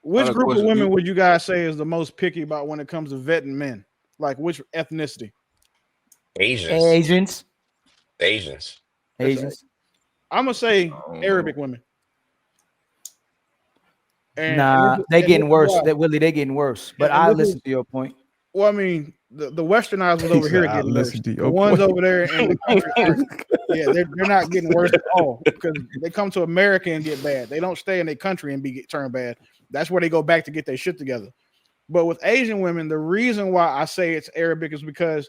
Which group of women would you guys say is the most picky about when it comes to vetting men? Like which ethnicity? Asians. I'm gonna say Arabic women. And they getting worse. That Willie, they getting worse. But I listen to your point. Well, I mean, the westernized ones over here are getting worse. The ones over there in the country they're not getting worse at all because they come to America and get bad. They don't stay in their country and get turned bad. That's where they go back to get their shit together. But with Asian women, the reason why I say it's Arabic is because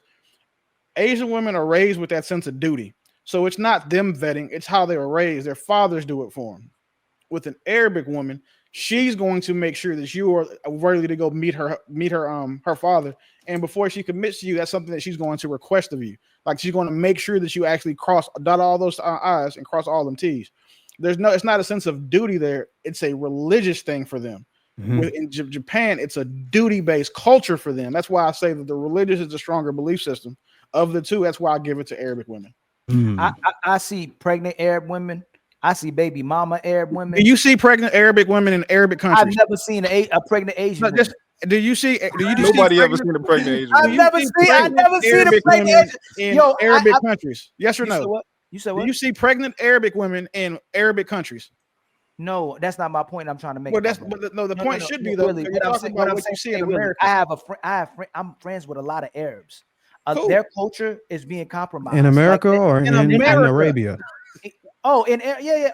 Asian women are raised with that sense of duty. So it's not them vetting, it's how they were raised. Their fathers do it for them. With an Arabic woman, she's going to make sure that you are worthy to go meet her father. And before she commits to you, that's something that she's going to request of you. Like she's going to make sure that you actually dot all those I's and cross all them T's. It's not a sense of duty there. It's a religious thing for them. Mm-hmm. In Japan, it's a duty-based culture for them. That's why I say that the religious is the stronger belief system of the two. That's why I give it to Arabic women. Mm. I see pregnant Arab women. I see baby mama Arab women. Do you see pregnant Arabic women in Arabic countries? I've never seen a pregnant Asian woman. Do you see? Nobody ever seen a pregnant Asian woman. I've never seen a pregnant in Arabic countries. Yes or no? You said what? Do you see pregnant Arabic women in Arabic countries? No, that's not my point. I'm trying to make. Well, the point should be though. Really, what I'm saying in America. I'm friends with a lot of Arabs. Cool. Their culture is being compromised in America or in Arabia. Oh,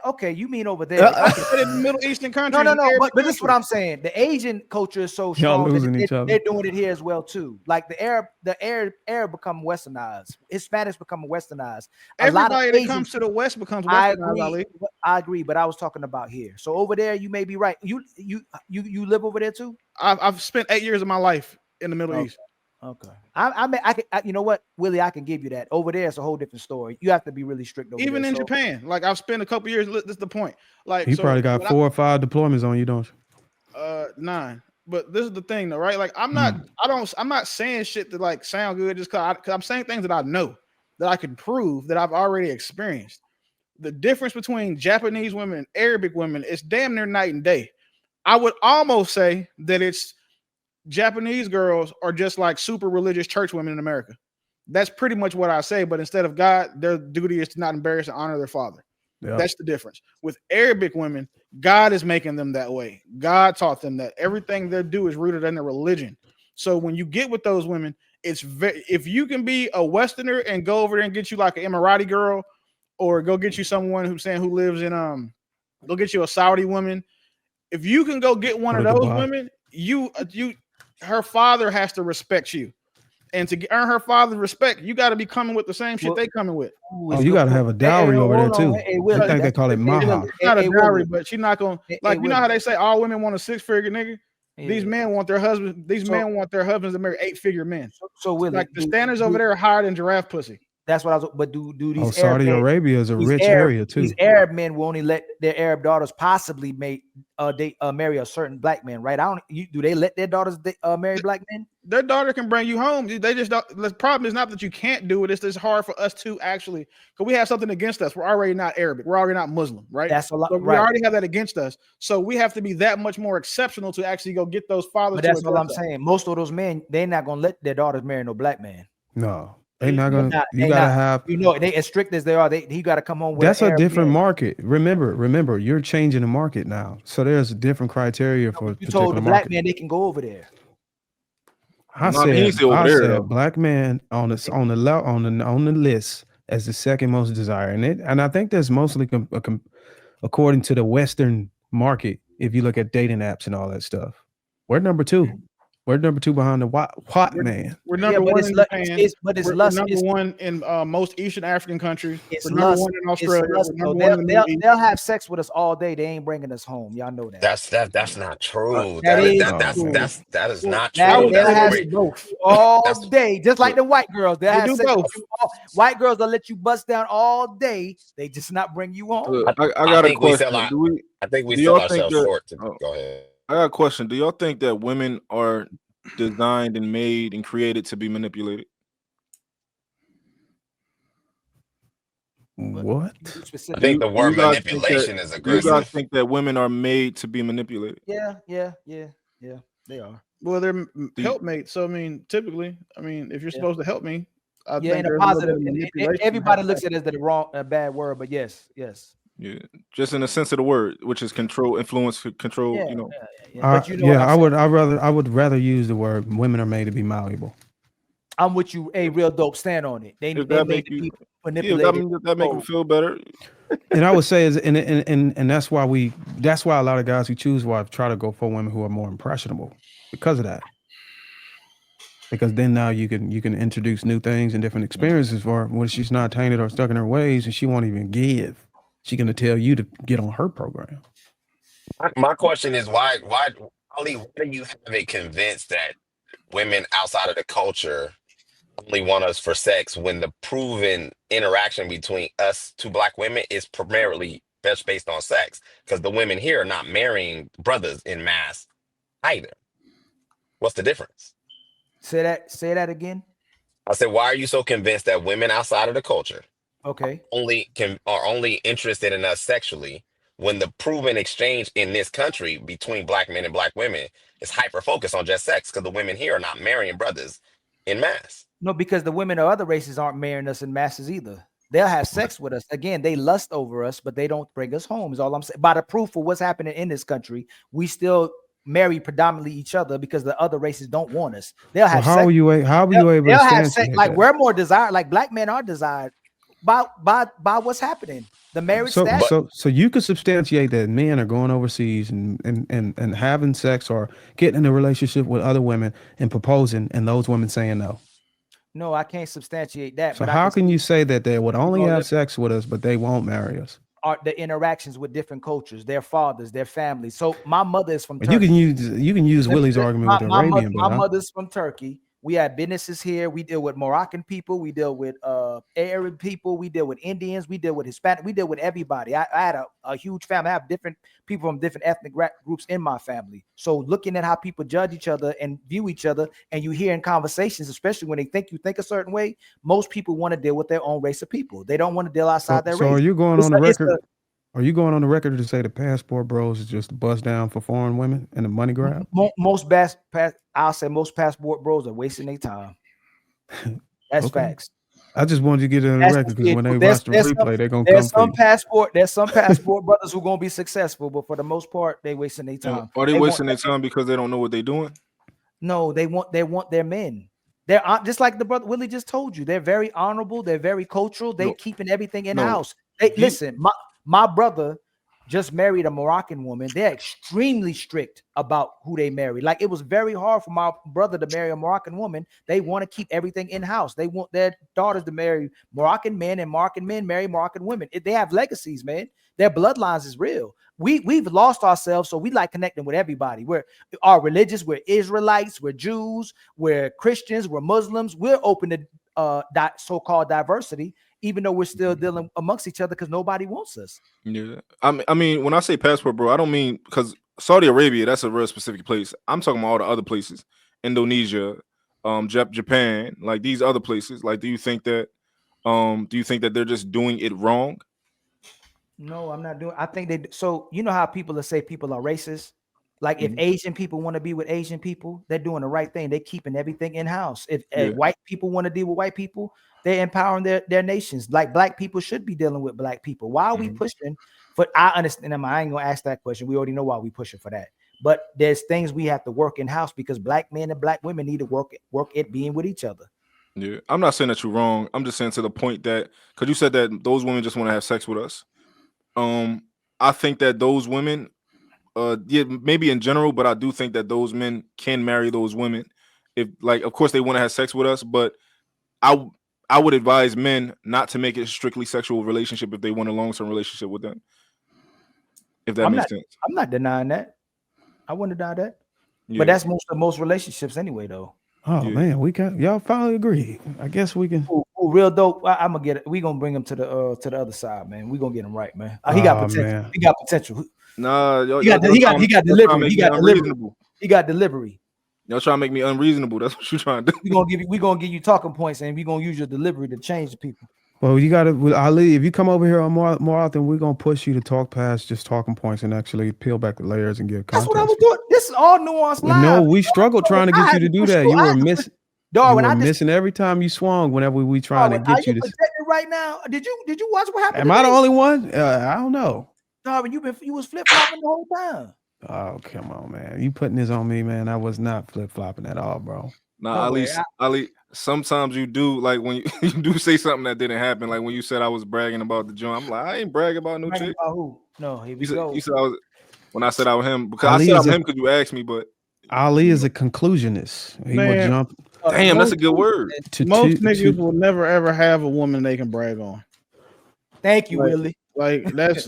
okay. You mean over there? In the Middle Eastern countries. No. But this is what I'm saying. The Asian culture is so strong that they're doing it here as well too. Like the Arab become westernized. Hispanics become westernized. Everybody that comes to the West becomes westernized. I agree, but I was talking about here. So over there, you may be right. You live over there too? I've spent 8 years of my life in the Middle East. Okay. I you know what, Willie, I can give you that. Over there, it's a whole different story. You have to be really strict over there. Even in Japan, like I've spent a couple years. This is the point. Like you probably got 4 or 5 deployments on you, don't you? 9. But this is the thing, though, right? Like I'm not saying shit that like sound good just because I'm saying things that I know that I can prove that I've already experienced. The difference between Japanese women and Arabic women is damn near night and day. I would almost say that it's Japanese girls are just like super religious church women in America. That's pretty much what I say. But instead of God, their duty is to not embarrass and honor their father. Yep. That's the difference. With Arabic women, God is making them that way. God taught them that everything they do is rooted in their religion. So when you get with those women, if you can be a Westerner and go over there and get you like an Emirati girl, or go get you someone who lives in go get you a Saudi woman. If you can go get one of those women, her father has to respect you, and to earn her father's respect, you got to be coming with the same shit they coming with. Oh, you got to have a dowry over there too. I think they call it mahar. Not a dowry, but she's not gonna like. You know how they say all women want a 6-figure nigga. Yeah. These men want their husbands. Men want their husbands to marry 8-figure men. So Willie, like the standards over there are higher than giraffe pussy. That's what I was. But do these Saudi Arabia is a rich area too. These Arab men will only let their Arab daughters possibly marry a certain black man, right? Do they let their daughters marry black men? Their daughter can bring you home. They just don't. The problem is not that you can't do it. It's just hard for us to actually, because we have something against us. We're already not Arabic. We're already not Muslim, right? That's a lot. So we already have that against us. So we have to be that much more exceptional to actually go get those fathers. But that's what I'm saying. Most of those men, they're not gonna let their daughters marry no black man. No. They're not gonna. You gotta have. They as strict as they are. He got to come home with. That's a different market. Remember, you're changing the market now. So there's a different criteria for. You told the black man they can go over there. I said black man on the list as the second most desired, and I think that's mostly according to the Western market. If you look at dating apps and all that stuff, we're number 2. We're number 2 behind the white man. We're number 1 in Japan. We're number 1 in most Eastern African countries. We're number 1 in Australia. They'll have sex with us all day. They ain't bringing us home. Y'all know that. That's not true. That is not true. They'll have both all day, just like the white girls. They'll have sex with you white girls will let you bust down all day. They just not bring you home. I got a question. I think we sell ourselves short. Go ahead. I got a question. Do y'all think that women are designed and made and created to be manipulated? What? I think the word manipulation is aggressive. Do you guys think that women are made to be manipulated? Yeah, they are. Well, they're helpmates. So I mean, typically, if you're supposed to help me, I think in a positive. Everybody looks at it as a bad word, but yes. Yeah, just in the sense of the word, which is control, influence, control. But I would rather use the word women are made to be malleable. I'm with you. A real dope. Stand on it. They made the people manipulated. That make them feel better. And I would say and that's why a lot of guys who choose wives try to go for women who are more impressionable because of that. Because then now you can introduce new things and different experiences for her when she's not tainted or stuck in her ways, and she won't even give. She's gonna tell you to get on her program. My question is why do you have it convinced that women outside of the culture only want us for sex when the proven interaction between us two black women is primarily based on sex? Because the women here are not marrying brothers in mass either. What's the difference? Say that again. I said, why are you so convinced that women outside of the culture are only interested in us sexually when the proven exchange in this country between black men and black women is hyper focused on just sex? Because the women here are not marrying brothers in mass. No, because the women of other races aren't marrying us in masses either. They'll have sex with us. Again, they lust over us, but they don't bring us home, is all I'm saying. By the proof of what's happening in this country, we still marry predominantly each other because the other races don't want us. They'll have sex. How are you able to have sex? Like we're more desired, like black men are desired by what's happening. The marriage status. So you could substantiate that men are going overseas and having sex or getting in a relationship with other women and proposing, and those women saying no. No, I can't substantiate that. So how can you say that they would only have sex with us, but they won't marry us? Are the interactions with different cultures, their fathers, their families. So my mother is from Turkey. You can use Willie's argument with the Arabian. My mother's from Turkey. We have businesses here. We deal with Moroccan people. We deal with Arab people. We deal with Indians. We deal with Hispanic. We deal with everybody. I had a huge family. I have different people from different ethnic groups in my family. So looking at how people judge each other and view each other, and you hear in conversations, especially when they think you think a certain way, most people want to deal with their own race of people. They don't want to deal outside their race. So are you going on the record? Are you going on the record to say the passport bros is just a bust down for foreign women and a money grab? I'll say most passport bros are wasting their time. That's facts. I just wanted to get it on the record because when they watch the replay, they're gonna come. There's some passport brothers who are gonna be successful, but for the most part, they wasting their time. Are they wasting their time because they don't know what they're doing? No, they want their men. They're just like the brother Willie just told you. They're very honorable. They're very cultural. They keeping everything in house. Listen, my brother just married a Moroccan woman. They're extremely strict about who they marry. Like it was very hard for my brother to marry a Moroccan woman. They want to keep everything in house. They want their daughters to marry Moroccan men, and Moroccan men marry Moroccan women. They have legacies, man. Their bloodlines is real. We've lost ourselves, so we like connecting with everybody. We're religious. We're Israelites. We're Jews. We're Christians. We're Muslims. We're open to so-called diversity, even though we're still dealing amongst each other because nobody wants us. Yeah. I mean, when I say passport, bro, I don't mean because Saudi Arabia, that's a real specific place. I'm talking about all the other places. Indonesia, Japan, like these other places. Like, do you think that they're just doing it wrong? No, I'm not doing. I think so you know how people say people are racist? Like if Asian people want to be with Asian people, they're doing the right thing. They're keeping everything in house. If white people want to deal with white people, they're empowering their nations. Like black people should be dealing with black people. Why are we pushing? But I understand. I ain't gonna ask that question. We already know why we pushing for that. But there's things we have to work in house because black men and black women need to work at being with each other. Yeah, I'm not saying that you're wrong. I'm just saying to the point that because you said that those women just want to have sex with us. I think that those women, maybe in general, but I do think that those men can marry those women if, like, of course they want to have sex with us, but I would advise men not to make it a strictly sexual relationship if they want a long-term relationship with them. If that makes sense. I'm not denying that. I wouldn't deny that. Yeah. But that's most relationships anyway, though. Oh man, y'all finally agree. I guess we can. Real dope. I'm gonna get it. We gonna bring him to the other side, man. We gonna get him right, man. He got potential. Man. He got potential. Nah, he got delivery. He got delivery. Y'all trying to make me unreasonable. That's what you're trying to do. We gonna give you talking points, and we gonna use your delivery to change the people. Well, you got to, Ali, if you come over here more often, we're going to push you to talk past just talking points and actually peel back the layers and give context. That's what I was doing. This is all nuanced live. No, we struggled trying to get you to do that. You were missing. You were missing every time you swung whenever we trying to get you to. Right now, did you watch what happened? Am I the only one? I don't know. Darwin, you was flip flopping the whole time. Oh, come on, man! You putting this on me, man? I was not flip flopping at all, bro. Nah, Ali, sometimes you do, like when you do say something that didn't happen, like when you said I was bragging about the joint. I'm like, I ain't bragging about no chick. About who? No, here we go. You said I was when I said I was him because Ali I said I'm him because you asked me, but Ali is a conclusionist. He will jump. Damn, that's a good word. Most niggas will never ever have a woman they can brag on. Thank you, Willie. Like that's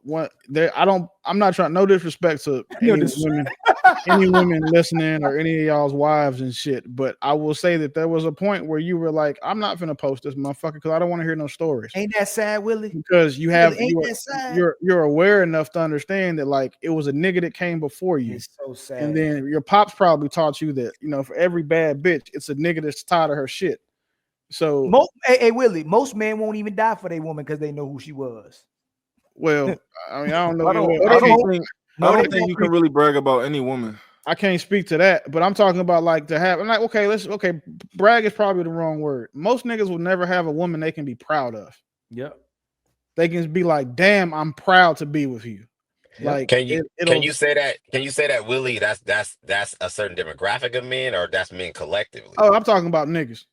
what there. I'm not trying. No disrespect to any women listening or any of y'all's wives and shit. But I will say that there was a point where you were like, I'm not gonna post this motherfucker because I don't want to hear no stories. Ain't that sad, Willie? Because you're aware enough to understand that like it was a nigga that came before you. It's so sad. And then your pops probably taught you that for every bad bitch, it's a nigga that's tired of her shit. So, hey Willie, most men won't even die for their woman because they know who she was. Well, I mean, I don't know. I don't think you can really brag about any woman. I can't speak to that, but I'm talking about like to have. I'm like, okay, brag is probably the wrong word. Most niggas will never have a woman they can be proud of. Yep. They can be like, damn, I'm proud to be with you. Yep. Like, can you say that? Can you say that, Willie? That's a certain demographic of men, or that's men collectively? Oh, I'm talking about niggas.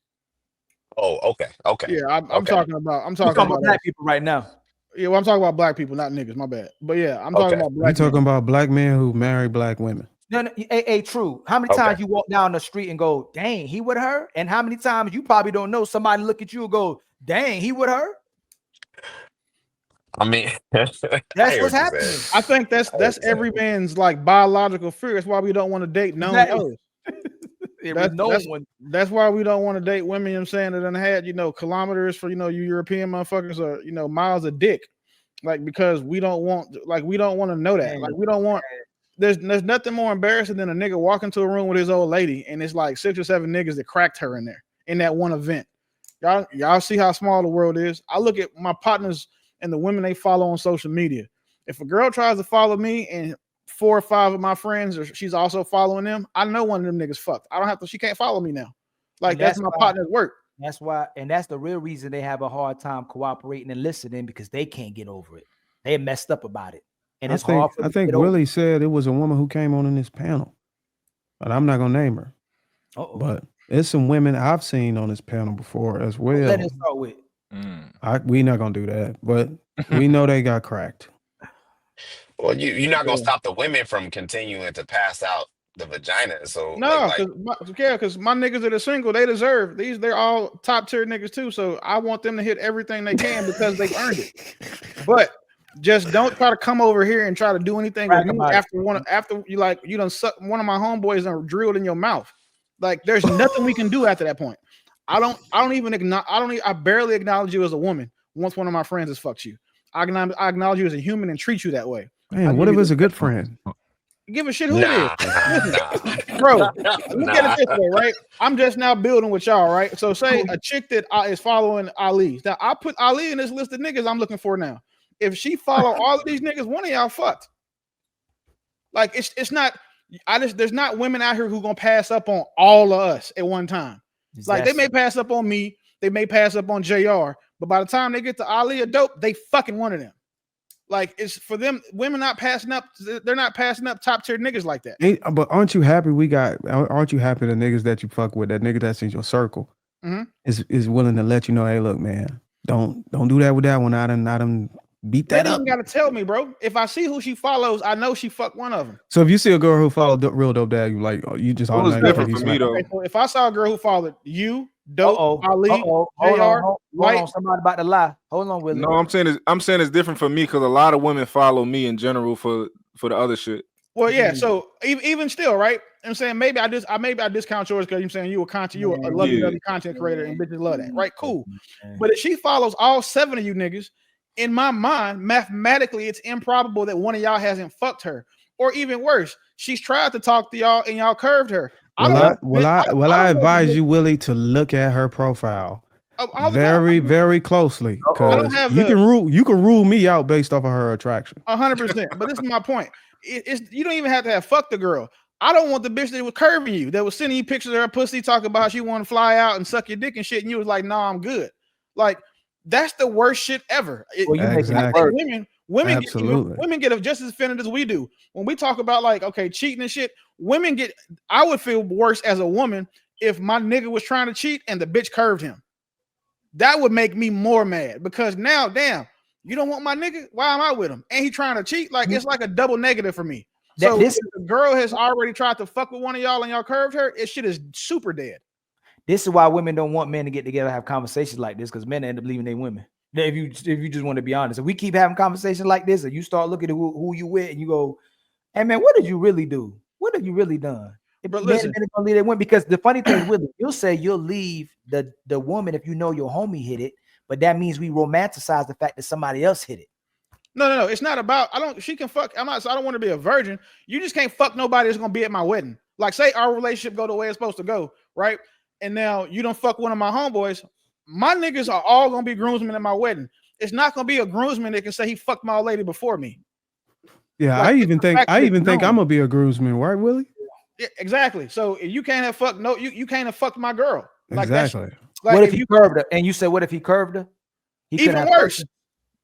Oh, okay. Yeah, I'm talking about black people right now. Yeah, well, I'm talking about black people, not niggas. My bad. But yeah, I'm talking about black. You're talking about black men who marry black women. No, hey, true. How many times you walk down the street and go, dang, he with her? And how many times you probably don't know somebody look at you and go, dang, he with her? I mean, that's what's happening. I think that's every man's like biological fear. That's why we don't want to date known others. That's why we don't want to date women, you know what I'm saying, that done had, kilometers for, you European motherfuckers or, miles of dick. Like, because we don't want to know that. Like, we don't want, there's nothing more embarrassing than a nigga walk into a room with his old lady and it's like 6 or 7 niggas that cracked her in there in that one event. Y'all see how small the world is. I look at my partners and the women they follow on social media. If a girl tries to follow me and 4 or 5 of my friends, or she's also following them, I know one of them niggas fucked. I don't have to. She can't follow me now. Like that's my partner's work. That's why, and that's the real reason they have a hard time cooperating and listening because they can't get over it. They messed up about it, and it's hard. I think Willie said it was a woman who came on in this panel, but I'm not gonna name her. But it's some women I've seen on this panel before as well. Let us start with. We not gonna do that, but we know they got cracked. Well, you're not gonna stop the women from continuing to pass out the vagina. So no, because my niggas that are single, they deserve these. They're all top tier niggas too. So I want them to hit everything they can because they've earned it. But just don't try to come over here and try to do anything with me after you done suck one of my homeboys and drilled in your mouth. Like there's nothing we can do after that point. I barely acknowledge you as a woman once one of my friends has fucked you. I acknowledge you as a human and treat you that way. Man, what if it's a good friend? Give a shit who it is. Bro, look at it this way, right? I'm just now building with y'all, right? So say a chick that is following Ali. Now I put Ali in this list of niggas I'm looking for now. If she follow all of these niggas, one of y'all fucked. Like it's not. There's not women out here who gonna pass up on all of us at one time. Exactly. Like they may pass up on me, they may pass up on JR, but by the time they get to Ali or Dope, they fucking one of them. Like it's for them, women not passing up. They're not passing up top tier niggas like that. But aren't you happy aren't you happy the niggas that you fuck with, that nigga that's in your circle, is willing to let you know, hey, look, man, don't do that with that one. I done beat that up. You gotta tell me, bro. If I see who she follows, I know she fucked one of them. So if you see a girl who followed Real Dope Dad, you like, you just all different for me though. Okay, so if I saw a girl who followed you, Dope, Ali, hold on, somebody about to lie. Hold on, Willie. No, I'm saying it's different for me because a lot of women follow me in general for the other shit. Well, yeah. So even still, right? I'm saying maybe I discount yours because you're saying you a lovey-dovey content creator and bitches love that, right? Cool. But if she follows all 7 of you niggas, in my mind, mathematically, it's improbable that one of y'all hasn't fucked her, or even worse, she's tried to talk to y'all and y'all curved her. I advise you, Willie, to look at her profile Very, very closely. Because you can rule me out based off of her attraction. 100%. But this is my point. It's you don't even have to have fucked the girl. I don't want the bitch that was curving you, that was sending you pictures of her pussy, talking about how she want to fly out and suck your dick and shit, and you was like, "Nah, I'm good." Like that's the worst shit ever. Exactly. Women get just as offended as we do when we talk about like cheating and shit. Women get. I would feel worse as a woman if my nigga was trying to cheat and the bitch curved him. That would make me more mad because now, damn, you don't want my nigga? Why am I with him? And he trying to cheat? Like it's like a double negative for me. So if the girl has already tried to fuck with one of y'all and y'all curved her, it shit is super dead. This is why women don't want men to get together and have conversations like this, because men end up leaving their women. If you just want to be honest, if we keep having conversations like this, and you start looking at who you with, and you go, "Hey man, what did you really do? What have you really done?" But listen, gonna leave their women, because the funny thing is, you'll say you'll leave the woman if you know your homie hit it, but that means we romanticize the fact that somebody else hit it. No. It's not about. She can fuck. I don't want to be a virgin. You just can't fuck nobody that's gonna be at my wedding. Like, say our relationship go the way it's supposed to go, right? And now you don't fuck one of my homeboys. My niggas are all gonna be groomsmen at my wedding. It's not gonna be a groomsman that can say he fucked my old lady before me. Yeah, like, I even think I'm gonna be a groomsman, right, Willie? Yeah, exactly. So you can't have fucked. No, you can't have fucked my girl. Like exactly. Like what if he curved her? And you said, what if he curved her? Even worse.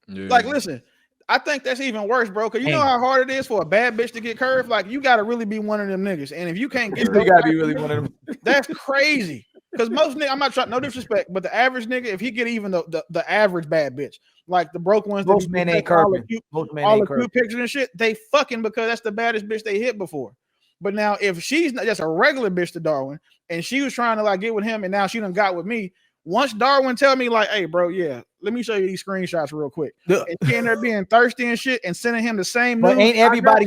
Yeah. Like, listen, I think that's even worse, bro. Because you know how hard it is for a bad bitch to get curved. Like, you got to really be one of them niggas. And if you can't get, you got to be really one of them. That's crazy. Because most niggas, I'm not trying, no disrespect, but the average nigga, if he get even the average bad bitch, like the broke ones, most men ain't curving. All the cute pictures and shit, they fucking because that's the baddest bitch they hit before. But now, if she's not just a regular bitch to Darwin, and she was trying to like get with him, and now she done got with me. Once Darwin tell me like, "Hey, bro, yeah, let me show you these screenshots real quick," and she ended up being thirsty and shit, and sending him the same. But ain't everybody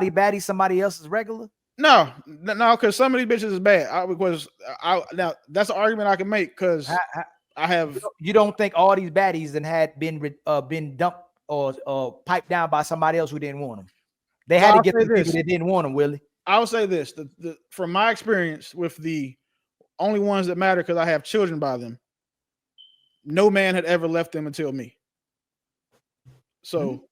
baddie somebody else's regular? No, because some of these bitches is bad. Now that's an argument I can make because I have. You don't think all these baddies that had been dumped or piped down by somebody else who didn't want them? They had to get the people that didn't want them, Willie. I will say this: from my experience with the only ones that matter, because I have children by them, no man had ever left them until me. So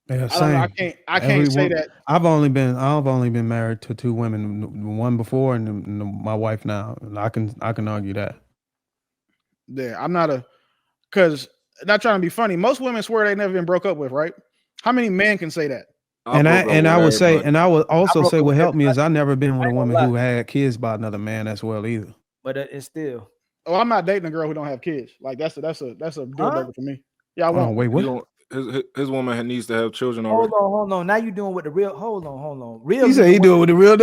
I can't say that. I've only been married to two women, one before and my wife now, and I can argue that. Yeah, I'm not because not trying to be funny. Most women swear they never been broke up with, right? How many men can say that? I would also say what helped me is I never been with a woman who had kids by another man as well either. But it's still. Oh, I'm not dating a girl who don't have kids. Like that's a deal breaker for me. Yeah, I won't. Wait, what? His woman needs to have children already. Hold on. Now you doing with the real. Hold on. Real. He said he doing with the real.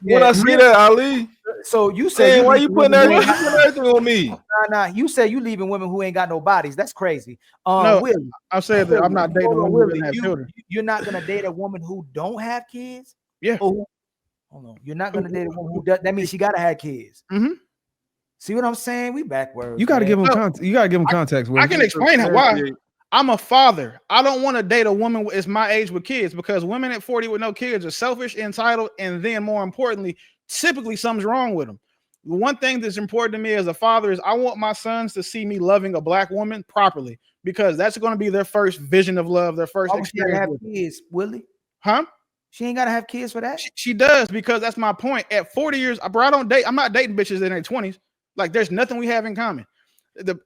When I see that, Ali. So you say why you putting everything on me? Nah. You say you leaving women who ain't got no bodies. That's crazy. No, Willie, I said that I'm not dating a woman who doesn't have children. You're not gonna date a woman who don't have kids. Yeah. Hold on. You're not gonna date a woman who does. That means she gotta have kids. Mm-hmm. See what I'm saying? We backwards. You gotta give them context. You gotta give them context. I can explain why. I'm a father. I don't want to date a woman that's my age with kids, because women at 40 with no kids are selfish, entitled, and then more importantly, typically something's wrong with them. The one thing that's important to me as a father is I want my sons to see me loving a black woman properly, because that's going to be their first vision of love, their first experience. Have kids, Willie? Huh? She ain't gotta have kids for that. She does, because that's my point. At 40 years, bro, I'm not dating bitches in their 20s. Like, there's nothing we have in common.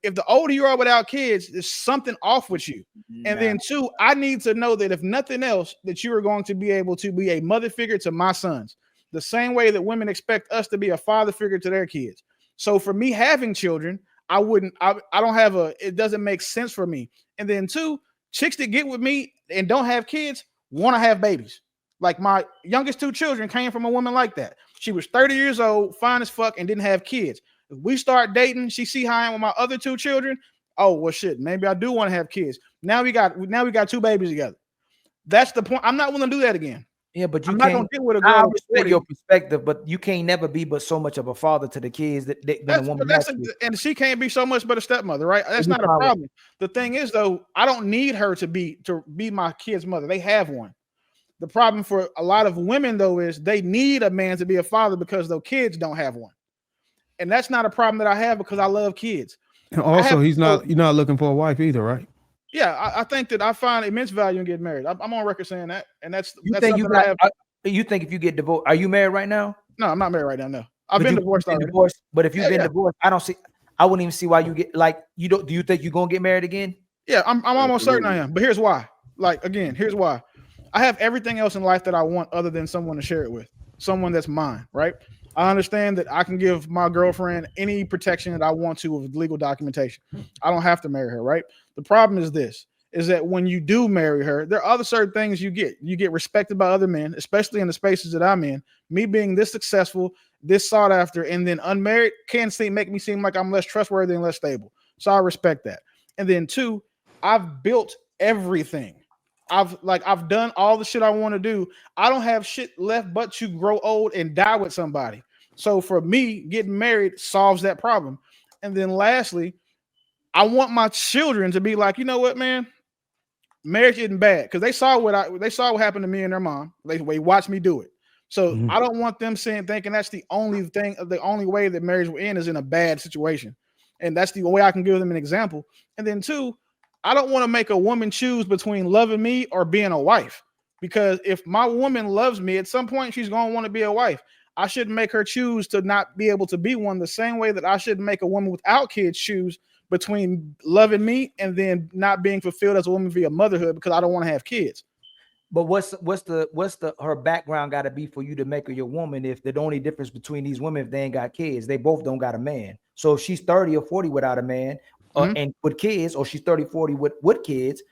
If the older you are without kids, there's something off with you. And then two, I need to know that if nothing else, that you are going to be able to be a mother figure to my sons, the same way that women expect us to be a father figure to their kids. So for me having children, it doesn't make sense for me. And then two, chicks that get with me and don't have kids want to have babies. Like my youngest two children came from a woman like that. She was 30 years old, fine as fuck, and didn't have kids. If we start dating, she see how I am with my other two children. Oh, well, shit, maybe I do want to have kids. Now we got two babies together. That's the point. I'm not willing to do that again. Yeah, but I'm not gonna get with a girl. I respect your perspective, but you can't never be but so much of a father to the kids than a woman. And she can't be so much but a stepmother, right? That's not a problem. The thing is, though, I don't need her to be my kid's mother. They have one. The problem for a lot of women, though, is they need a man to be a father because their kids don't have one. and that's not a problem that I have because I love kids. And also, you're not looking for a wife either, right? Yeah, I think that I find immense value in getting married. I'm on record saying that, and that's you that's think something I have. You think if you get divorced, are you married right now? No, I'm not married right now. No, I've been divorced already. But if you've been divorced, I wouldn't even see why you get like you don't. Do you think you're gonna get married again? Yeah, I'm almost certain I am. But here's why. Like again, here's why. I have everything else in life that I want other than someone to share it with, someone that's mine, right? I understand that I can give my girlfriend any protection that I want to with legal documentation. I don't have to marry her, right? The problem is this, is that when you do marry her, there are other certain things you get. You get respected by other men, especially in the spaces that I'm in. Me being this successful, this sought after, and then unmarried can make me seem like I'm less trustworthy and less stable. So I respect that. And then two, I've built everything. I've done all the shit I want to do. I don't have shit left but to grow old and die with somebody. So for me, getting married solves that problem. And then lastly, I want my children to be like, you know what, man, marriage isn't bad because they saw what happened to me and their mom. They watched me do it. So I don't want them thinking that's the only way that marriage will end is in a bad situation. And that's the way I can give them an example. And then two, I don't want to make a woman choose between loving me or being a wife, because if my woman loves me, at some point she's going to want to be a wife. I shouldn't make her choose to not be able to be one the same way that I shouldn't make a woman without kids choose between loving me and then not being fulfilled as a woman via motherhood because I don't want to have kids. But what's her background got to be for you to make her your woman? If the only difference between these women, if they ain't got kids, they both don't got a man. So if she's 30 or 40 without a man, and with kids, or she's 30, 40 with kids,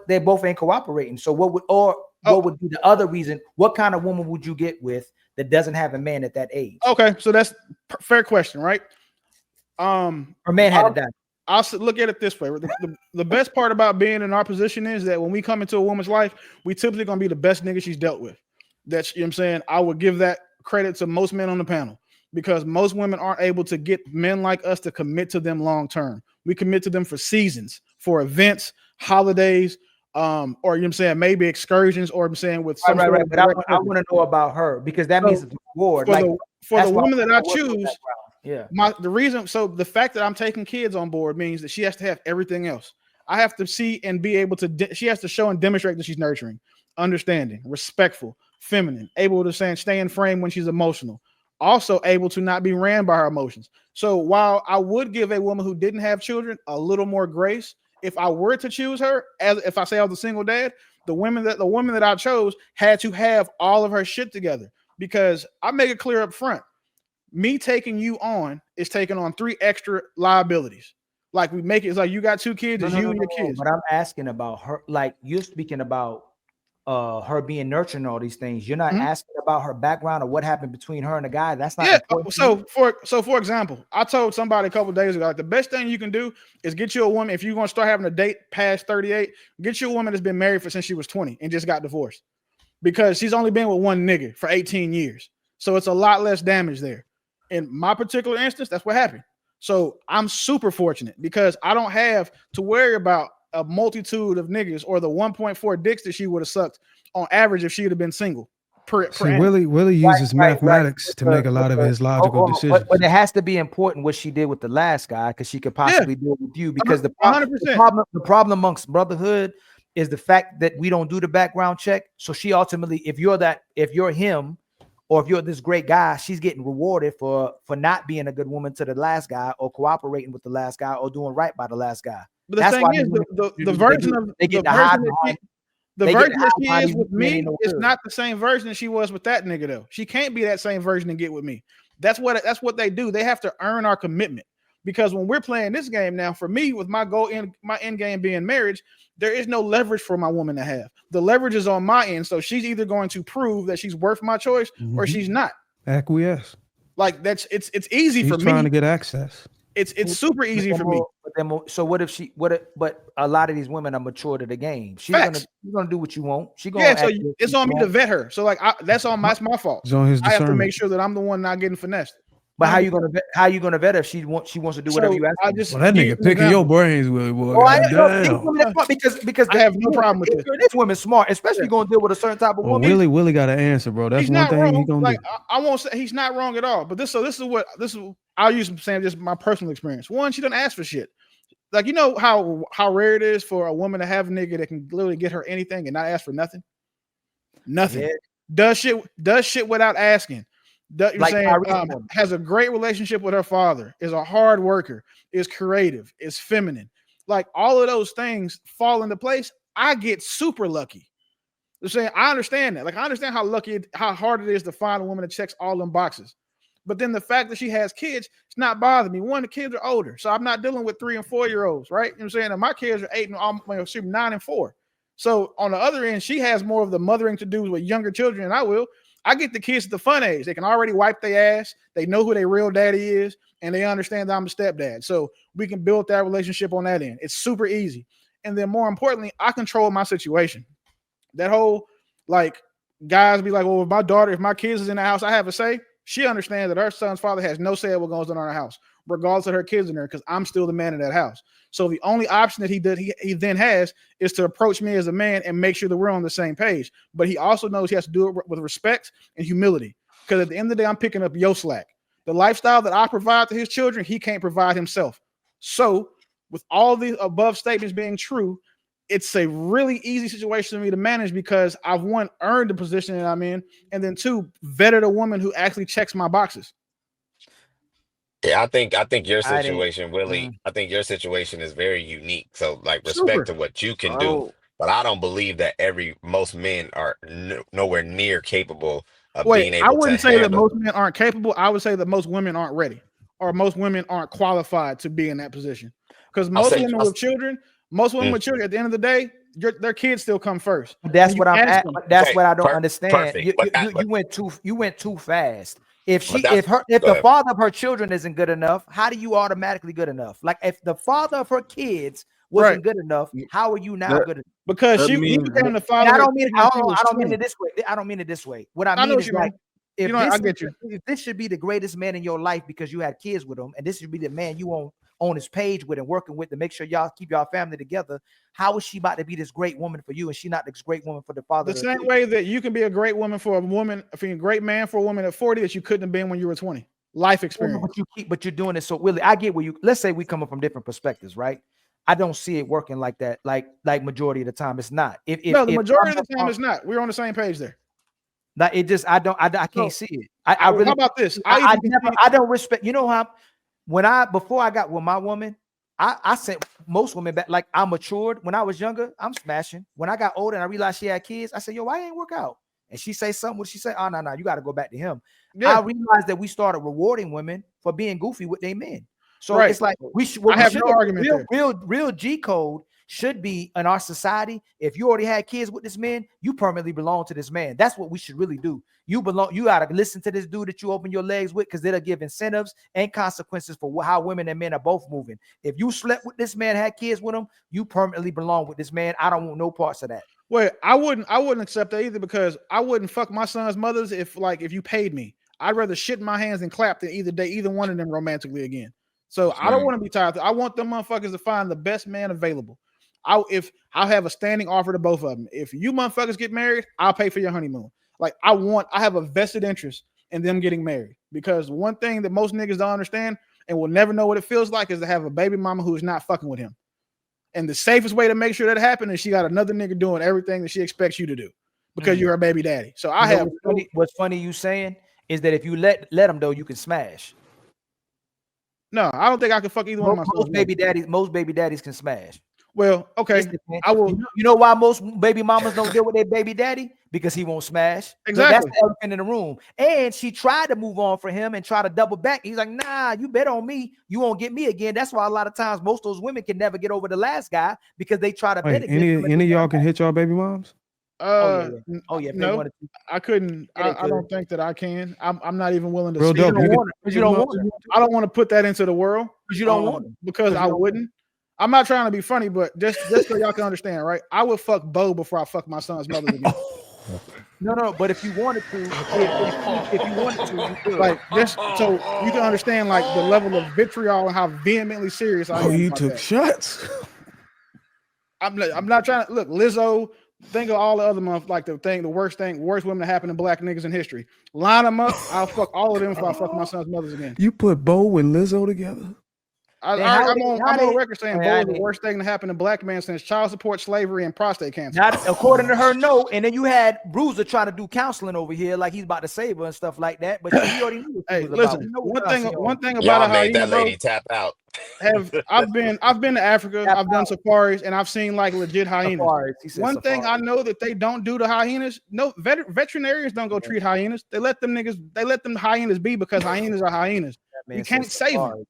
they both ain't cooperating. So what would be the other reason? What kind of woman would you get with that doesn't have a man at that age? Okay, so that's fair question, right? Her man had to die. I'll look at it this way. The best part about being in our position is that when we come into a woman's life, we typically gonna be the best nigga she's dealt with. That's, you know what I'm saying? I would give that credit to most men on the panel, because most women aren't able to get men like us to commit to them long term. We commit to them for seasons, for events, holidays, or you know what I'm saying, maybe excursions, or I'm saying with some right. But I want to know about her, because that means the reward. For the woman that I choose, the fact that I'm taking kids on board means that she has to have everything else. I have to see and be able to. She has to show and demonstrate that she's nurturing, understanding, respectful, feminine, able to stay in frame when she's emotional. Also able to not be ran by her emotions. So while I would give a woman who didn't have children a little more grace, if I were to choose her, if I say I was a single dad, the woman that I chose had to have all of her shit together, because I make it clear up front. Me taking you on is taking on 3 extra liabilities. Like we make it's like you got 2 kids, it's you and your kids. But I'm asking about her, like you're speaking about her being nurturing all these things. You're not asking about her background or what happened between her and the guy. That's not important. So for example, I told somebody a couple of days ago, like the best thing you can do is get you a woman. If you're gonna start having a date past 38, get you a woman that's been married since she was 20 and just got divorced, because she's only been with one nigga for 18 years. So it's a lot less damage there. In my particular instance, that's what happened. So I'm super fortunate because I don't have to worry about a multitude of niggas or the 1.4 dicks that she would have sucked on average if she would have been single. Willie uses mathematics to make a lot of his logical decisions. But it has to be important what she did with the last guy, because she could possibly do it with you. Because the problem amongst brotherhood is the fact that we don't do the background check. So she ultimately, if you're him, or if you're this great guy, she's getting rewarded for not being a good woman to the last guy, or cooperating with the last guy, or doing right by the last guy. But the thing is, the version that she is with me is not the same version that she was with that nigga though. She can't be that same version and get with me. That's what they do. They have to earn our commitment, because when we're playing this game now, for me, with my end game being marriage, there is no leverage for my woman to have. The leverage is on my end, so she's either going to prove that she's worth my choice or she's not. Acquiesce. Like it's easy for me. Trying to get access. It's super easy for me. So what if but a lot of these women are mature to the game. She's gonna do what you want. It's on me to vet her. So like that's my fault. It's on his I have to make sure that I'm the one not getting finessed. But how you gonna vet her if she wants to do whatever you ask her? That nigga picking your brains, Willie boy. Because I have no problem with this. This woman's smart, especially gonna deal with a certain type of woman. Willie got an answer, bro. That's one thing he gonna do. I won't say he's not wrong at all. But this is I'll use saying just my personal experience. One, she doesn't ask for shit. Like, you know how rare it is for a woman to have a nigga that can literally get her anything and not ask for nothing. Nothing. Yeah. Does shit without asking. You're saying has a great relationship with her father, is a hard worker, is creative, is feminine. Like all of those things fall into place. I get super lucky. They're saying I understand that. Like I understand how hard it is to find a woman that checks all them boxes. But then the fact that she has kids, it's not bothering me. One, the kids are older, so I'm not dealing with 3 and 4 year olds, right? You know what I'm saying? And my kids are 8 and 9 and 4. So on the other end, she has more of the mothering to do with younger children than I will. I get the kids at the fun age. They can already wipe their ass. They know who their real daddy is, and they understand that I'm the stepdad. So we can build that relationship on that end. It's super easy. And then more importantly, I control my situation. That whole, like, guys be like, well, if my kids is in the house, I have a say. She understands that her son's father has no say in what goes on in our house, regardless of her kids in there, because I'm still the man in that house. So the only option that he then has is to approach me as a man and make sure that we're on the same page. But he also knows he has to do it with respect and humility, because at the end of the day, I'm picking up your slack. The lifestyle that I provide to his children, he can't provide himself. So with all the above statements being true, it's a really easy situation for me to manage because I've, one, earned the position that I'm in, and then 2, vetted a woman who actually checks my boxes. Yeah, I think your situation, Willie, I think your situation is very unique. So like respect to what you can do, but I don't believe that most men are nowhere near capable of being able to. I wouldn't say that most men aren't capable. I would say that most women aren't ready, or most women aren't qualified to be in that position. Because most women with children, at the end of the day, their kids still come first. That's what I'm at. That's what I don't understand. You went too fast. If the father of her children isn't good enough, how do you automatically good enough? Like if the father of her kids wasn't good enough, how are you now good enough? Because he became the father. I don't mean it this way. I don't mean it this way. What I mean is like, if this should be the greatest man in your life because you had kids with him, and this should be the man you on his page with and working with to make sure y'all keep y'all family together, how is she about to be this great woman for you and she not this great woman for the father? The same way that you can be a great woman for a woman, a great man for a woman at 40 that you couldn't have been when you were 20. Life experience. But you're doing it so Willie. I get where you. Let's say we come up from different perspectives, right? I don't see it working like that. Like majority of the time, it's not. The majority of the time, it's not. We're on the same page there. Like it just, I can't see it. I really. How about this? I don't respect. You know how before I got with my woman, I sent most women back. Like I matured when I was younger. I'm smashing. When I got older and I realized she had kids, I said, "Yo, why ain't work out?" And she say something. What she say? "Oh no, you got to go back to him." Yeah. I realized that we started rewarding women for being goofy with their men. So it's like we should. I have no argument. Real G code should be in our society. If you already had kids with this man, you permanently belong to this man. That's what we should really do. You got to listen to this dude that you open your legs with, because they'll give incentives and consequences for how women and men are both moving. If you slept with this man, had kids with him, you permanently belong with this man. I don't want no parts of that. Well, I wouldn't accept that either, because I wouldn't fuck my son's mothers if you paid me. I'd rather shit in my hands and clap than either one of them romantically again. So I don't want to be tied. I want them motherfuckers to find the best man available. I'll have a standing offer to both of them. If you motherfuckers get married, I'll pay for your honeymoon. Like I have a vested interest in them getting married, because one thing that most niggas don't understand and will never know what it feels like is to have a baby mama who is not fucking with him. And the safest way to make sure that happens is she got another nigga doing everything that she expects you to do because you're a baby daddy. So what's funny you saying is that if you let them though, you can smash. No, I don't think I can fuck either one of my most baby daddies can smash. Well, okay, I will. You know why most baby mamas don't deal with their baby daddy? Because he won't smash. Exactly. So that's the elephant in the room. And she tried to move on for him and try to double back. He's like, nah, you bet on me. You won't get me again. That's why a lot of times most of those women can never get over the last guy, because they try to bet again. Any of y'all can hit y'all baby moms? No, I couldn't. I don't think that I can. I'm not even willing to. You don't want it. I don't want to put that into the world. Because you don't want it. Because I wouldn't. I'm not trying to be funny, but just so y'all can understand, right? I would fuck Bo before I fuck my son's mother again. No, but if you wanted to, you could. Like just so you can understand, like the level of vitriol and how vehemently serious I am. You took shots. I'm not trying to look. Lizzo, Think of all the other months, like the worst women that happened to black niggas in history. Line them up. I'll fuck all of them if I fuck my son's mothers again. You put Bo and Lizzo together. I'm on record saying Bo is the worst thing to happen to black men since child support, slavery, and prostate cancer. Not according to her, no. And then you had Bruiser trying to do counseling over here, like he's about to save her and stuff like that. But he already knew. Hey, listen. One thing about y'all made that lady tap out. I've been to Africa. I've done safaris, and I've seen like legit hyenas. One thing I know that they don't do to hyenas. No, veterinarians don't go treat hyenas. They let them hyenas be because hyenas are hyenas. You can't save them.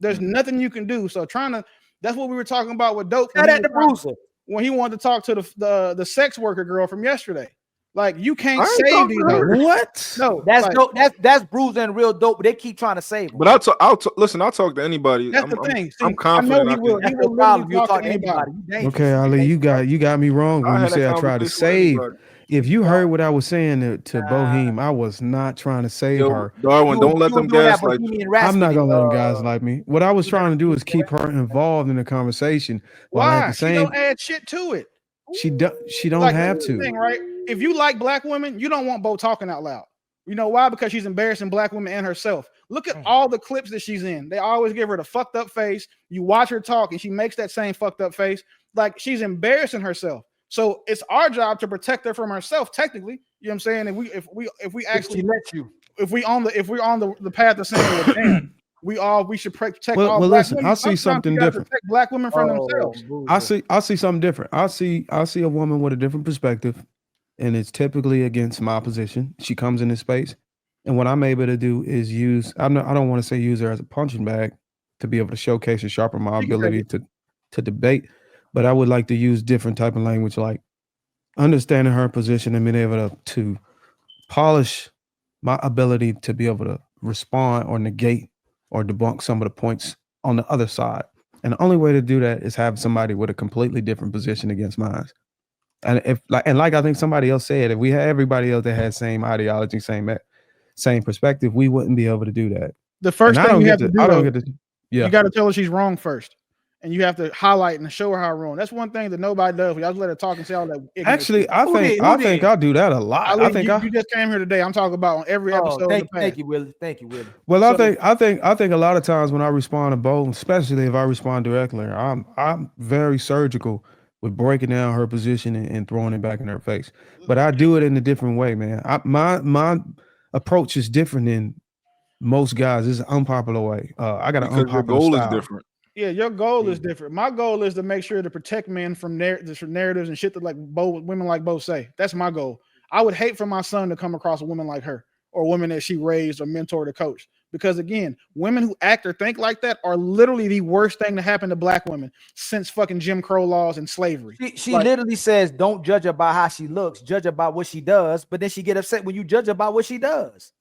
There's nothing you can do. So that's what we were talking about with Dope. When he wanted to talk to the sex worker girl from yesterday. Like, you can't save these. What? No, that's dope. That's Bruiser and real dope. But they keep trying to save him. But I'll talk to anybody. That's the thing. I'm confident. I know he will talk to anybody. Okay, Ali, you got me wrong when you say I tried to save. If you heard what I was saying to Bohem, I was not trying to save her. Darwin, don't let them gaslight you. I'm not gonna let them gaslight me. What I was trying to do is keep her involved in the conversation. Why? She don't add shit to it. She don't have to. Thing, right? If you like black women, you don't want Bo talking out loud. You know why? Because she's embarrassing black women and herself. Look at all the clips that she's in. They always give her the fucked up face. You watch her talk and she makes that same fucked up face. Like, she's embarrassing herself. So it's our job to protect her from herself, technically. You know what I'm saying? If we actually let you, if we're on the path of saying, well, damn, we should protect all black listen, women. I see something different. Protect black women from themselves. I see something different. I see a woman with a different perspective, and it's typically against my position. She comes in this space, and what I'm able to do is use. I don't want to say use her as a punching bag to be able to showcase and sharpen my ability to debate. But I would like to use different type of language, like understanding her position and being able to polish my ability to be able to respond or negate or debunk some of the points on the other side. And the only way to do that is have somebody with a completely different position against mine. And like I think somebody else said, if we had everybody else that had same ideology, same perspective, we wouldn't be able to do that. The first thing you have to do, you got to tell her she's wrong first. And you have to highlight and show her how wrong. That's one thing that nobody does. I just let her talk and say all that. Actually, I think I do that a lot. You just came here today. I'm talking about on every episode. Thank you, Willie. Thank you, Willie. Well, I think a lot of times when I respond to Bo, especially if I respond directly, I'm very surgical with breaking down her position and throwing it back in her face. But I do it in a different way, man. My approach is different than most guys. It's an unpopular way. I got an unpopular goal style. Is different. Yeah, your goal is different. My goal is to make sure to protect men from narratives and shit that women like Bo say. That's my goal. I would hate for my son to come across a woman like her or a woman that she raised or mentored or coached. Because again, women who act or think like that are literally the worst thing to happen to black women since fucking Jim Crow laws and slavery. She literally says, don't judge her by how she looks, judge her by what she does. But then she get upset when you judge her by what she does.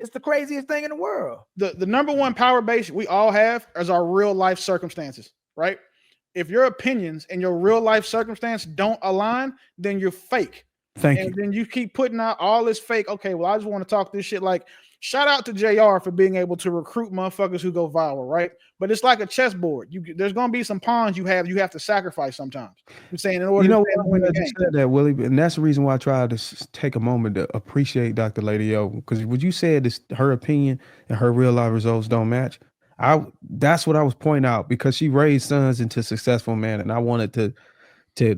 It's the craziest thing in the world. The number one power base we all have is our real life circumstances, right? If your opinions and your real life circumstance don't align, then you're fake. Thank you. And then you keep putting out all this fake. Okay, well, I just want to talk this shit. Like, shout out to JR for being able to recruit motherfuckers who go viral, right? But it's like a chessboard. There's gonna be some pawns you have to sacrifice sometimes. I'm saying in order to win the game. Said that, Willie, and that's the reason why I tried to take a moment to appreciate Dr. Lady O, because what you said is her opinion and her real life results don't match. That's what I was pointing out, because she raised sons into successful men, and I wanted to tell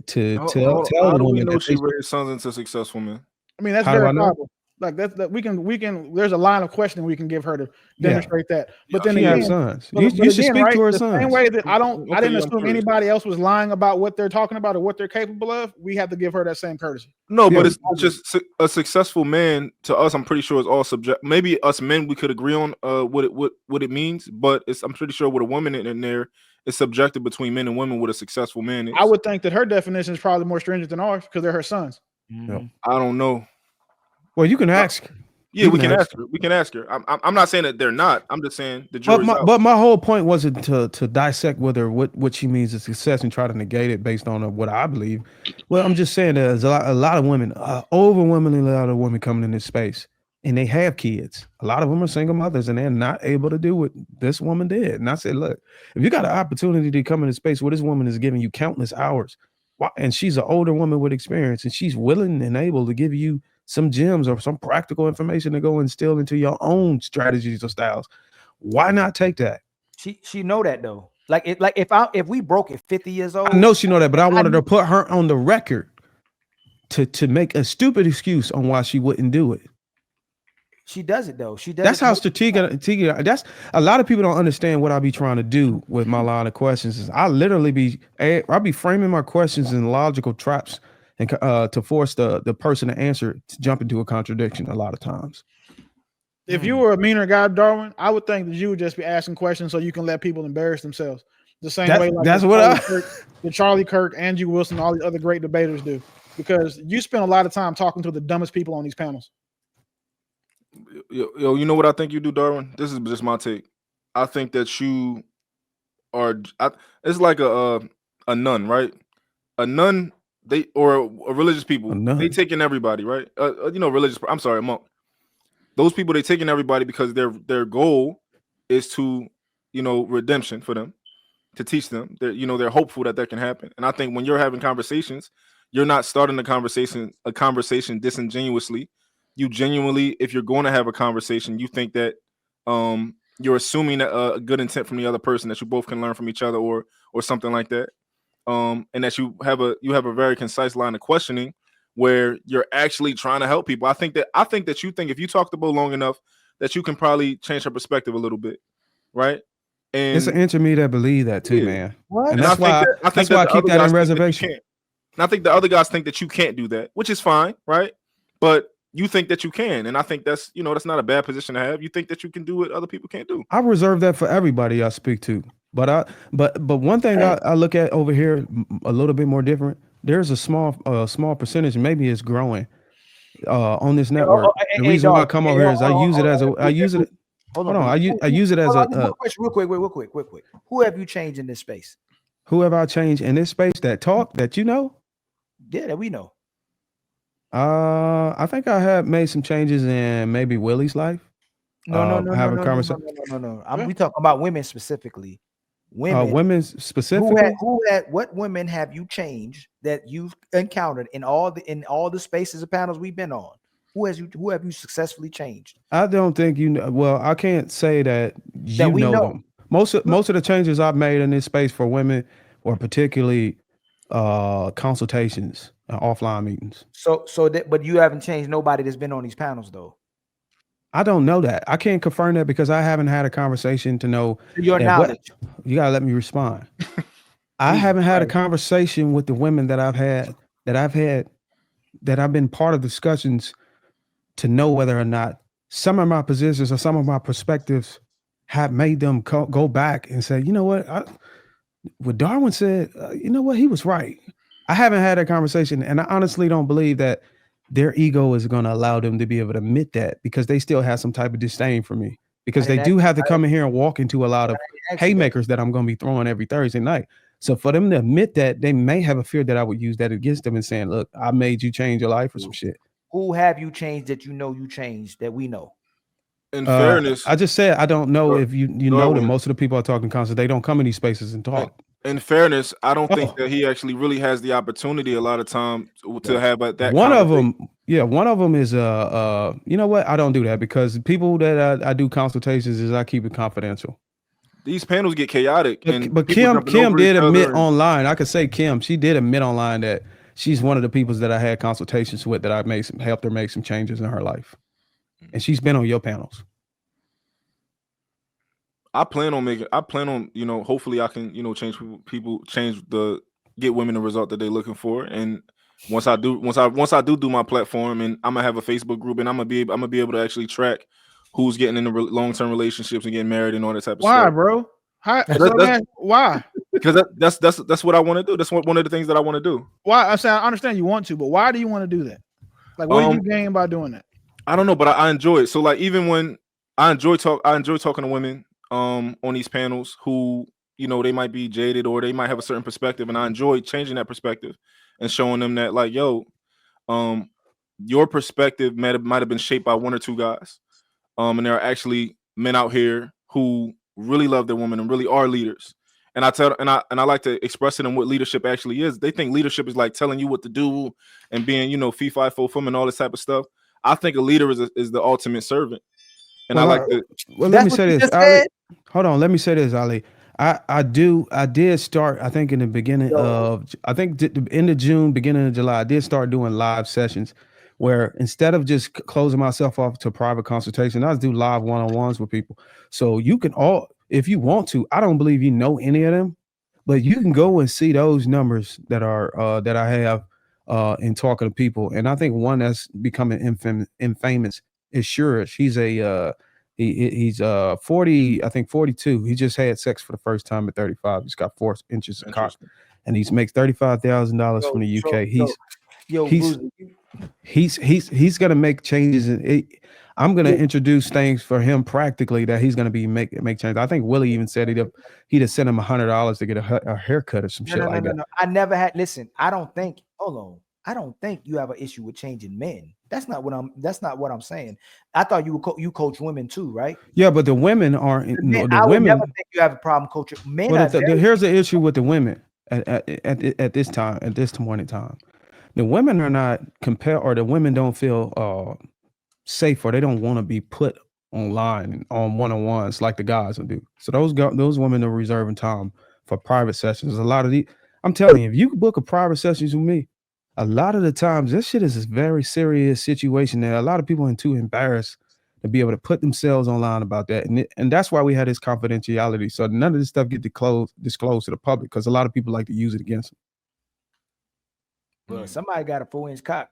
how do we know she raised sons into successful men? I mean, that's verifiable. Like that we can. There's a line of questioning we can give her to demonstrate that. But then again, sons. You should speak to her sons. The same way that I didn't assume anybody else was lying about what they're talking about or what they're capable of. We have to give her that same courtesy. No, but it's just a successful man to us. I'm pretty sure it's all subject. Maybe us men we could agree on what it means, but I'm pretty sure with a woman in there, it's subjective between men and women what a successful man is. I would think that her definition is probably more stringent than ours because they're her sons. I don't know. Well, you can ask. Yeah, we can ask her. We can ask her. I'm not saying that they're not. I'm just saying the jury's out. But my whole point wasn't to dissect with her what she means as success and try to negate it based on what I believe. Well, I'm just saying there's a lot of women, overwhelmingly a lot of women coming in this space, and they have kids. A lot of them are single mothers, and they're not able to do what this woman did. And I said, look, if you got an opportunity to come in this space where this woman is giving you countless hours And she's an older woman with experience, and she's willing and able to give you some gems or some practical information to go instill into your own strategies or styles. Why not take that? She know that though. Like if we broke at 50 years old, I know she know that, but I wanted to put her on the record to make a stupid excuse on why she wouldn't do it. She does it though. She does. That's how strategic. That's a lot of people don't understand what I be trying to do with my line of questions. Is I literally I'll be framing my questions in logical traps and to force the person to answer to jump into a contradiction a lot of times. If you were a meaner guy, Darwin, I would think that you would just be asking questions so you can let people embarrass themselves. The same way like that's what the Charlie Kirk, Andrew Wilson, all these other great debaters do. Because you spend a lot of time talking to the dumbest people on these panels. Yo, you know what I think you do, Darwin? This is just my take. I think that you are. It's like a nun, right? A nun, or a religious people. They taking everybody, right? Religious. I'm sorry, a monk. Those people, they taking everybody because their goal is to, redemption for them, to teach them. They're hopeful that can happen. And I think when you're having conversations, you're not starting a conversation disingenuously. You genuinely, if you're going to have a conversation, you think that you're assuming a good intent from the other person, that you both can learn from each other or something like that. And that you have a very concise line of questioning where you're actually trying to help people. I think that you think if you talk to Bo long enough that you can probably change her perspective a little bit, right? And it's an inch of me that believe that too, man. What? And that's why I keep that in reservation. And I think the other guys think that you can't do that, which is fine, right? But you think that you can, and I think that's that's not a bad position to have. You think that you can do what other people can't do. I reserve that for everybody I speak to. But one thing I look at over here a little bit more different. There's a small percentage, maybe it's growing on this network. The reason why I come over here is I use it as real quick. Who have you changed in this space? Who have I changed in this space that you know? Yeah, that we know. I think I have made some changes in maybe Willie's life. No. We talking about women specifically. Women specifically. What women have you changed that you've encountered in all the spaces of panels we've been on? Who have you successfully changed? I don't think you know. Well, I can't say that we know them. Most of the changes I've made in this space for women were particularly consultations, offline meetings. But you haven't changed nobody that's been on these panels though. I don't know that. I can't confirm that because I haven't had a conversation to know your knowledge. You gotta let me respond. I haven't had a conversation with the women that I've been part of discussions to know whether or not some of my positions or some of my perspectives have made them go back and say, you know what Darwin said, you know what, he was right. I haven't had a conversation, and I honestly don't believe that their ego is going to allow them to be able to admit that, because they still have some type of disdain for me, because they do have to come in here and walk into a lot of haymakers that I'm going to be throwing every Thursday night. So for them to admit that, they may have a fear that I would use that against them and saying, look, I made you change your life or some shit. Who have you changed that you changed that we know? In fairness, I just said I don't know if you know that most of the people are talking constantly. They don't come in these spaces and talk. In fairness, I don't think that he actually really has the opportunity a lot of time to have that. One of them is you know what? I don't do that because people that I do consultations is I keep it confidential. These panels get chaotic, but Kim did admit online. I could say Kim, she did admit online that she's one of the people that I had consultations with that I helped her make some changes in her life, and she's been on your panels. I plan on hopefully I can, get women the result that they're looking for. And once I do my platform, and I'm gonna have a Facebook group, and I'm gonna be able to actually track who's getting into long-term relationships and getting married and all that type of stuff. Why, bro? Why? Because that's what I want to do. That's one of the things that I want to do. Why? I understand you want to, but why do you want to do that? Like, what do you gain by doing that? I don't know, but I enjoy it. So like, even when I enjoy talking to women on these panels who, they might be jaded or they might have a certain perspective, and I enjoy changing that perspective and showing them that, like, yo, your perspective might have been shaped by one or two guys, and there are actually men out here who really love their woman and really are leaders, And I like to express to them what leadership actually is. They think leadership is like telling you what to do and being, fee, fi, fo, fum, and all this type of stuff. I think a leader is the ultimate servant. And I like to. Well, let me say this, Ali. Hold on. Let me say this, Ali. I did start, I think in the beginning of, I think the end of June, beginning of July, I did start doing live sessions where instead of just closing myself off to private consultation, I just do live one-on-ones with people. So you can if you want to, I don't believe you know any of them, but you can go and see those numbers that are that I have in talking to people. And I think one that's becoming infamous is Shurish. He's he's 40, I think 42. He just had sex for the first time at 35. He's got 4 inches of cock, and he makes $35,000 from the UK. He's gonna make changes, and I'm gonna introduce things for him practically that he's gonna be make changes. I think Willie even said he'd have sent him $100 to get a haircut or some shit like that. No. I never had. Listen, I don't think you have an issue with changing men. That's not what I'm saying. I thought you coach women too, right? Yeah, but the women aren't. I would never think you have a problem coaching men. Well, here's the issue with the women at this point in time. The women are not compelled, or the women don't feel safe, or they don't want to be put online on one-on-ones like the guys will do. So those women are reserving time for private sessions. A lot of I'm telling you, if you could book a private sessions with me, a lot of the times this shit is a very serious situation that a lot of people are too embarrassed to be able to put themselves online about that. And that's why we had this confidentiality. So none of this stuff get disclosed to the public, because a lot of people like to use it against them. Well, somebody got a 4-inch cock.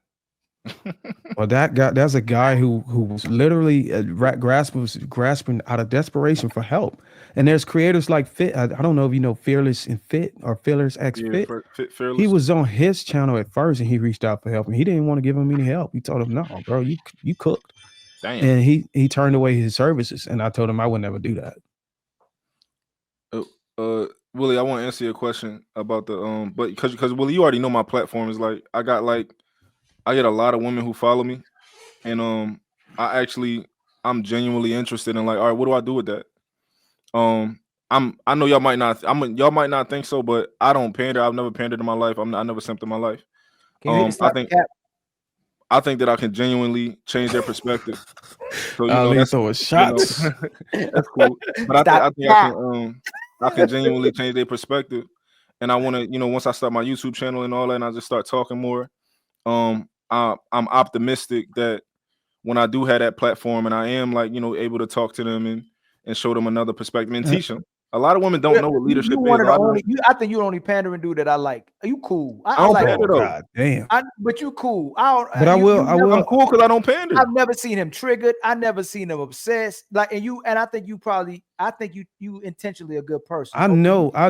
Well, that's a guy who was literally grasping out of desperation for help. And there's creators like Fit. I don't know if you know Fearless and Fit or Fearless X Fit. Fearless. He was on his channel at first, and he reached out for help, and he didn't want to give him any help. He told him, "No, bro, you cooked." Damn. And he turned away his services, and I told him I would never do that. Willie, I want to answer your question about the but because Willie, you already know my platform is like I get a lot of women who follow me, and I'm genuinely interested in like, all right, what do I do with that? I know y'all might not think so, but I don't pander. I've never pandered in my life. I never simped in my life. I think that I can genuinely change their perspective. So that's throwing shots. That's cool. But I think I can genuinely change their perspective. And I want to, once I start my YouTube channel and all that, and I just start talking more, I'm optimistic that when I do have that platform and I am able to talk to them and show them another perspective and teach them. A lot of women don't know what leadership is. I think you're the only pandering dude that I like. Are you cool? I don't pander though. God damn. But you cool. I will. I'm cool because I don't pander. I've never seen him triggered. I never seen him obsessed. And I think you intentionally a good person. I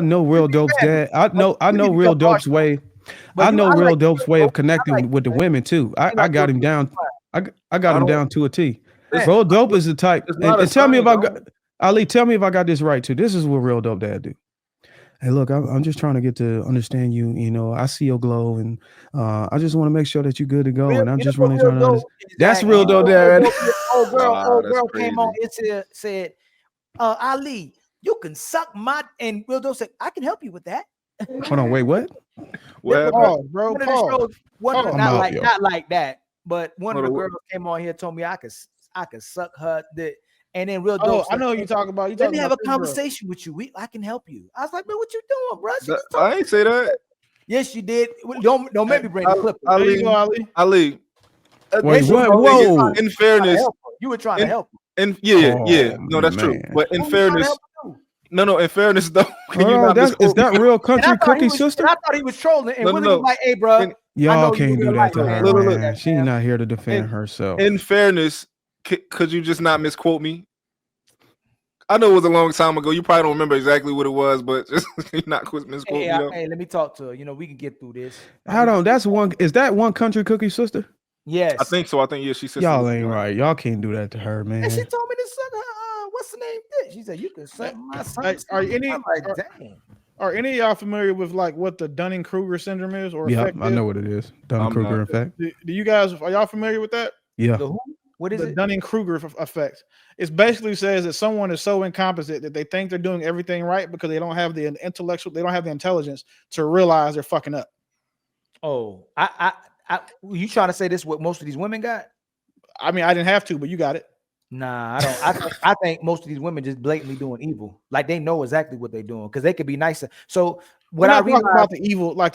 know Real Dope's dad. I know Real Dope's way. I know Real Dope's way of connecting with the women too. I got him down. I got him down to a T. Real Dope is the type. And tell me if I got Ali. Tell me if I got this right too. This is what Real Dope dad do. Hey, look, I'm just trying to get to understand you. I see your glow, and I just want to make sure that you're good to go. And I'm just really trying to understand. That's Real Dope dad. Old girl came on. It said, Ali, you can suck my. And Real Dope said, I can help you with that. Hold on, wait, what? Pause, bro. Not like that. But one of the girls came on here and told me I could suck her dick. And then Real Dope. I know who you're talking about. Let me have a conversation with you. I can help you. I was like, man, what you doing, bro? I ain't say that. Yes, you did. Don't make me bring the clip. Ali. Wait, whoa. In fairness, you were trying to help. Yeah. No, that's true. But in fairness, in fairness though, is that Real Country Cookie Sister? I thought he was trolling, and Willie was like, "Hey, bro, y'all can't do that to her, man. She's not here to defend herself." In fairness, could you just not misquote me? I know it was a long time ago. You probably don't remember exactly what it was, but just not misquote me. Hey, let me talk to her. We can get through this. Hold on, is that One Country Cookie Sister? Yes, I think so. I think she said y'all ain't right. Y'all can't do that to her, man. And she told me to suck her. What's the name? She said you can suck my son. Are any of y'all familiar with what the Dunning-Kruger syndrome is? Or I know what it is. Dunning-Kruger effect. Do you guys, are y'all familiar with that? Yeah. What is the it? Dunning-Kruger effect. It basically says that someone is so incompetent that they think they're doing everything right because they don't have the intelligence to realize they're fucking up. Oh, you trying to say this what most of these women got? I mean, I didn't have to, but you got it. Nah, I don't. I think most of these women just blatantly doing evil. Like they know exactly what they're doing because they could be nicer. So we're not talking about the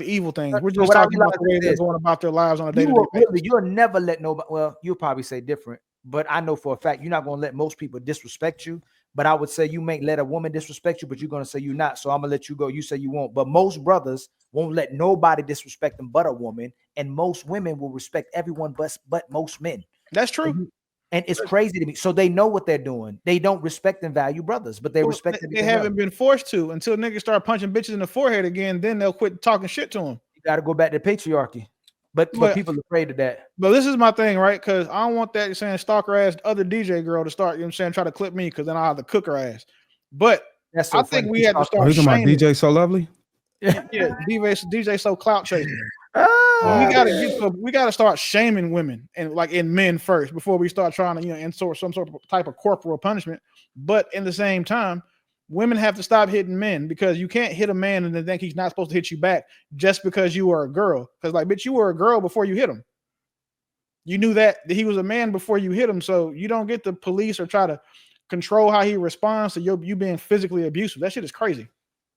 evil things. We're just talking about the way they're going about their lives on a day-to-day basis. You'll never let nobody. Well, you'll probably say different, but I know for a fact you're not going to let most people disrespect you. But I would say you may let a woman disrespect you, but you're going to say you're not. So I'm going to let you go. You say you won't. But most brothers won't let nobody disrespect them but a woman. And most women will respect everyone but most men. That's true. And it's crazy to me. So they know what they're doing. They don't respect and value brothers, but they respect them. They haven't been forced to until niggas start punching bitches in the forehead again. Then they'll quit talking shit to them. You got to go back to patriarchy. But people are afraid of that. But this is my thing, right? Because I don't want that saying stalker ass other DJ girl to start, you know what I'm saying, try to clip me because then I'll have to cook her ass. But that's so I think we had to start. Talking about DJ So Lovely? Yeah, DJ So Clout Chasing. We gotta start shaming women and like in men first before we start trying to insert some sort of type of corporal punishment. But in the same time, women have to stop hitting men because you can't hit a man and then think he's not supposed to hit you back just because you were a girl. Because like, bitch, you were a girl before you hit him. You knew that he was a man before you hit him, so you don't get to police or try to control how he responds to you being physically abusive. That shit is crazy.